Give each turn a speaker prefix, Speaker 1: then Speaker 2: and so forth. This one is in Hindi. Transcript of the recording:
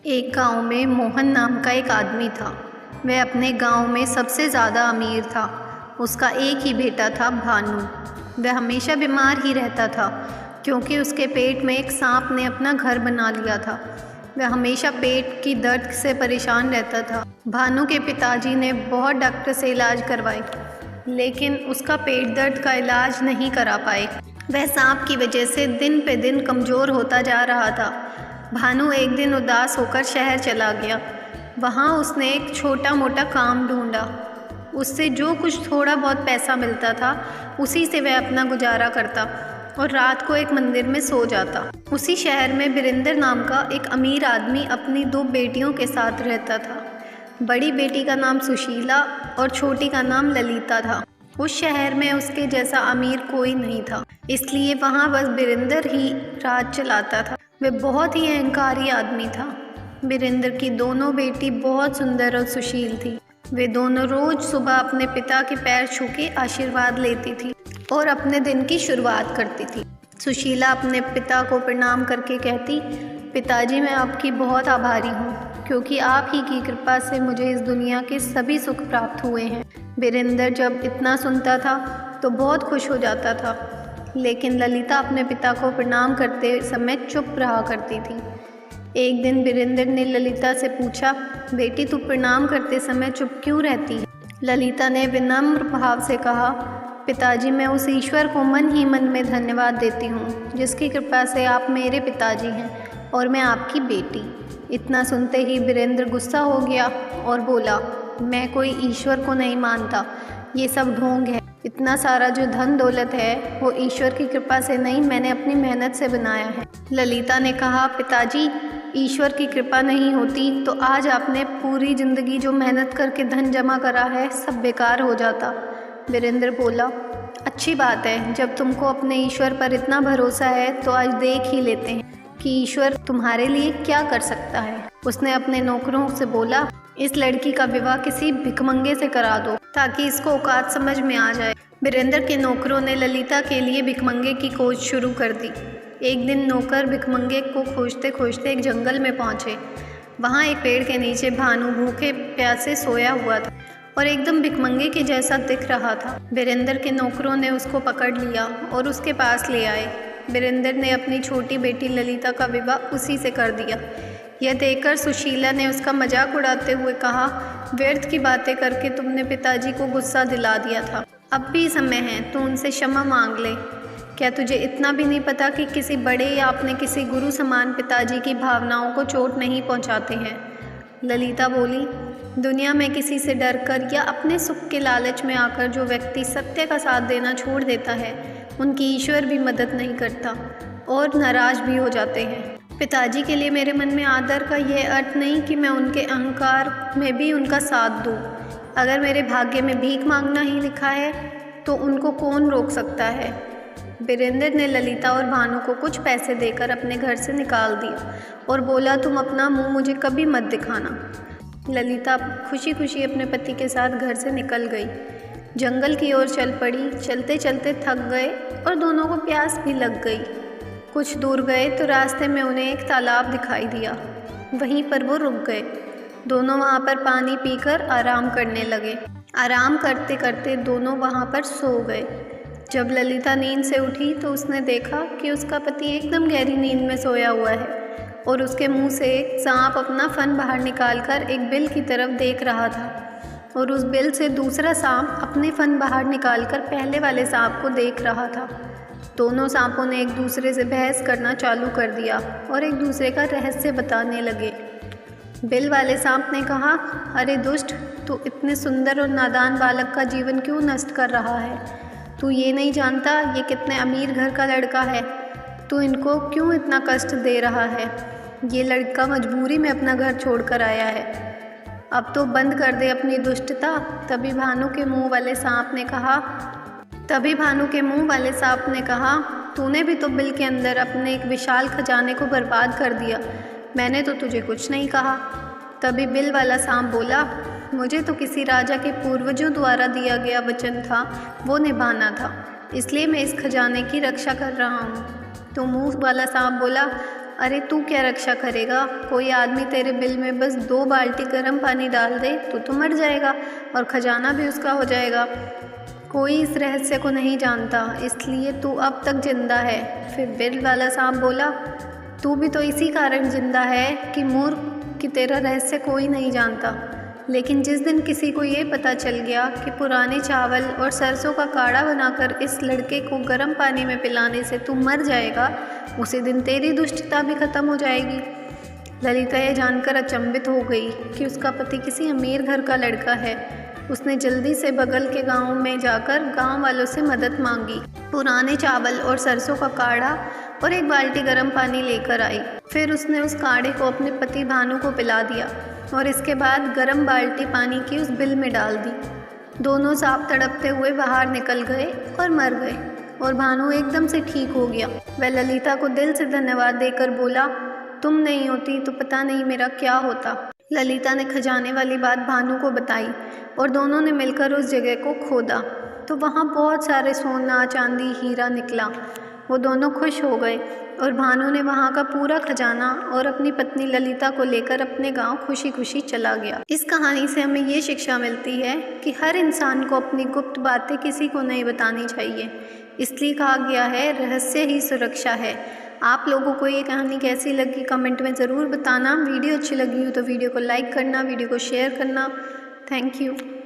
Speaker 1: एक गांव में मोहन नाम का एक आदमी था। वह अपने गांव में सबसे ज़्यादा अमीर था। उसका एक ही बेटा था, भानु। वह हमेशा बीमार ही रहता था क्योंकि उसके पेट में एक सांप ने अपना घर बना लिया था। वह हमेशा पेट की दर्द से परेशान रहता था। भानु के पिताजी ने बहुत डॉक्टर से इलाज करवाए, लेकिन उसका पेट दर्द का इलाज नहीं करा पाए। वह सांप की वजह से दिन पे दिन कमज़ोर होता जा रहा था। भानु एक दिन उदास होकर शहर चला गया। वहाँ उसने एक छोटा मोटा काम ढूंढा। उससे जो कुछ थोड़ा बहुत पैसा मिलता था, उसी से वह अपना गुजारा करता और रात को एक मंदिर में सो जाता। उसी शहर में वीरेंद्र नाम का एक अमीर आदमी अपनी 2 बेटियों के साथ रहता था। बड़ी बेटी का नाम सुशीला और छोटी का नाम ललिता था। उस शहर में उसके जैसा अमीर कोई नहीं था, इसलिए वहाँ बस वीरेंद्र ही राज चलाता था। वह बहुत ही अहंकारी आदमी था। वीरेंद्र की दोनों बेटी बहुत सुंदर और सुशील थी। वे दोनों रोज सुबह अपने पिता के पैर छू के आशीर्वाद लेती थी और अपने दिन की शुरुआत करती थी। सुशीला अपने पिता को प्रणाम करके कहती, पिताजी, मैं आपकी बहुत आभारी हूँ क्योंकि आप ही की कृपा से मुझे इस दुनिया के सभी सुख प्राप्त हुए हैं। वीरेंद्र जब इतना सुनता था तो बहुत खुश हो जाता था, लेकिन ललिता अपने पिता को प्रणाम करते समय चुप रहा करती थी। एक दिन वीरेंद्र ने ललिता से पूछा, बेटी, तू प्रणाम करते समय चुप क्यों रहती है? ललिता ने विनम्र भाव से कहा, पिताजी, मैं उस ईश्वर को मन ही मन में धन्यवाद देती हूँ जिसकी कृपा से आप मेरे पिताजी हैं और मैं आपकी बेटी। इतना सुनते ही वीरेंद्र गुस्सा हो गया और बोला, मैं कोई ईश्वर को नहीं मानता, ये सब ढोंग है। इतना सारा जो धन दौलत है वो ईश्वर की कृपा से नहीं, मैंने अपनी मेहनत से बनाया है। ललिता ने कहा, पिताजी, ईश्वर की कृपा नहीं होती तो आज आपने पूरी ज़िंदगी जो मेहनत करके धन जमा करा है सब बेकार हो जाता। वीरेंद्र बोला, अच्छी बात है, जब तुमको अपने ईश्वर पर इतना भरोसा है तो आज देख ही लेते हैं कि ईश्वर तुम्हारे लिए क्या कर सकता है। उसने अपने नौकरों से बोला, इस लड़की का विवाह किसी भिखमंगे से करा दो ताकि इसको औकात समझ में आ जाए। वीरेंद्र के नौकरों ने ललिता के लिए भिखमंगे की खोज शुरू कर दी। एक दिन नौकर भिखमंगे को खोजते खोजते एक जंगल में पहुंचे। वहां एक पेड़ के नीचे भानु भूखे प्यासे सोया हुआ था और एकदम भिखमंगे के जैसा दिख रहा था। वीरेंद्र के नौकरों ने उसको पकड़ लिया और उसके पास ले आए। वीरेंद्र ने अपनी छोटी बेटी ललिता का विवाह उसी से कर दिया। यह देखकर सुशीला ने उसका मजाक उड़ाते हुए कहा, व्यर्थ की बातें करके तुमने पिताजी को गुस्सा दिला दिया था। अब भी समय है, तू उनसे क्षमा मांग ले। क्या तुझे इतना भी नहीं पता कि किसी बड़े या अपने किसी गुरु समान पिताजी की भावनाओं को चोट नहीं पहुंचाते हैं? ललिता बोली, दुनिया में किसी से डरकर या अपने सुख के लालच में आकर जो व्यक्ति सत्य का साथ देना छोड़ देता है, उनकी ईश्वर भी मदद नहीं करता और नाराज भी हो जाते हैं। पिताजी के लिए मेरे मन में आदर का यह अर्थ नहीं कि मैं उनके अहंकार में भी उनका साथ दूँ। अगर मेरे भाग्य में भीख मांगना ही लिखा है तो उनको कौन रोक सकता है? वीरेंद्र ने ललिता और भानु को कुछ पैसे देकर अपने घर से निकाल दिया और बोला, तुम अपना मुंह मुझे कभी मत दिखाना। ललिता खुशी खुशी अपने पति के साथ घर से निकल गई। जंगल की ओर चल पड़ी। चलते चलते थक गए और दोनों को प्यास भी लग गई। कुछ दूर गए तो रास्ते में उन्हें एक तालाब दिखाई दिया। वहीं पर वो रुक गए। दोनों वहाँ पर पानी पीकर आराम करने लगे। आराम करते करते दोनों वहाँ पर सो गए। जब ललिता नींद से उठी तो उसने देखा कि उसका पति एकदम गहरी नींद में सोया हुआ है और उसके मुंह से एक सांप अपना फन बाहर निकालकर एक बिल की तरफ देख रहा था और उस बिल से दूसरा सांप अपने फन बाहर निकालकर पहले वाले सांप को देख रहा था। दोनों सांपों ने एक दूसरे से बहस करना चालू कर दिया और एक दूसरे का रहस्य बताने लगे। बिल वाले सांप ने कहा, अरे दुष्ट, तू इतने सुंदर और नादान बालक का जीवन क्यों नष्ट कर रहा है? तू ये नहीं जानता ये कितने अमीर घर का लड़का है? तू इनको क्यों इतना कष्ट दे रहा है? ये लड़का मजबूरी में अपना घर छोड़कर आया है। अब तो बंद कर दे अपनी दुष्टता। तभी भानु के मुंह वाले सांप ने कहा, तूने भी तो बिल के अंदर अपने एक विशाल खजाने को बर्बाद कर दिया। मैंने तो तुझे कुछ नहीं कहा। तभी बिल वाला सांप बोला, मुझे तो किसी राजा के पूर्वजों द्वारा दिया गया वचन था, वो निभाना था, इसलिए मैं इस खजाने की रक्षा कर रहा हूँ। तो मुंह वाला सांप बोला, अरे तू क्या रक्षा करेगा? कोई आदमी तेरे बिल में बस 2 बाल्टी गर्म पानी डाल दे तो मर जाएगा और खजाना भी उसका हो जाएगा। कोई इस रहस्य को नहीं जानता, इसलिए तू अब तक जिंदा है। फिर बिल वाला सांप बोला, तू भी तो इसी कारण जिंदा है कि मूर्ख कि तेरा रहस्य कोई नहीं जानता। लेकिन जिस दिन किसी को ये पता चल गया कि पुराने चावल और सरसों का काढ़ा बनाकर इस लड़के को गर्म पानी में पिलाने से तू मर जाएगा, उसी दिन तेरी दुष्टता भी खत्म हो जाएगी। ललिता ये जानकर अचंभित हो गई कि उसका पति किसी अमीर घर का लड़का है। उसने जल्दी से बगल के गांव में जाकर गांव वालों से मदद मांगी, पुराने चावल और सरसों का काढ़ा और 1 बाल्टी गर्म पानी लेकर आई। फिर उसने उस काढ़े को अपने पति भानु को पिला दिया और इसके बाद गर्म बाल्टी पानी की उस बिल में डाल दी। दोनों सांप तड़पते हुए बाहर निकल गए और मर गए और भानु एकदम से ठीक हो गया। वह ललिता को दिल से धन्यवाद देकर बोला, तुम नहीं होती तो पता नहीं मेरा क्या होता। ललिता ने खजाने वाली बात भानु को बताई और दोनों ने मिलकर उस जगह को खोदा तो वहाँ बहुत सारे सोना, चांदी, हीरा निकला। वो दोनों खुश हो गए और भानु ने वहाँ का पूरा खजाना और अपनी पत्नी ललिता को लेकर अपने गांव खुशी खुशी चला गया। इस कहानी से हमें ये शिक्षा मिलती है कि हर इंसान को अपनी गुप्त बातें किसी को नहीं बतानी चाहिए। इसलिए कहा गया है, रहस्य ही सुरक्षा है। आप लोगों को ये कहानी कैसी लगी कमेंट में ज़रूर बताना। वीडियो अच्छी लगी हो तो वीडियो को लाइक करना, वीडियो को शेयर करना। Thank you.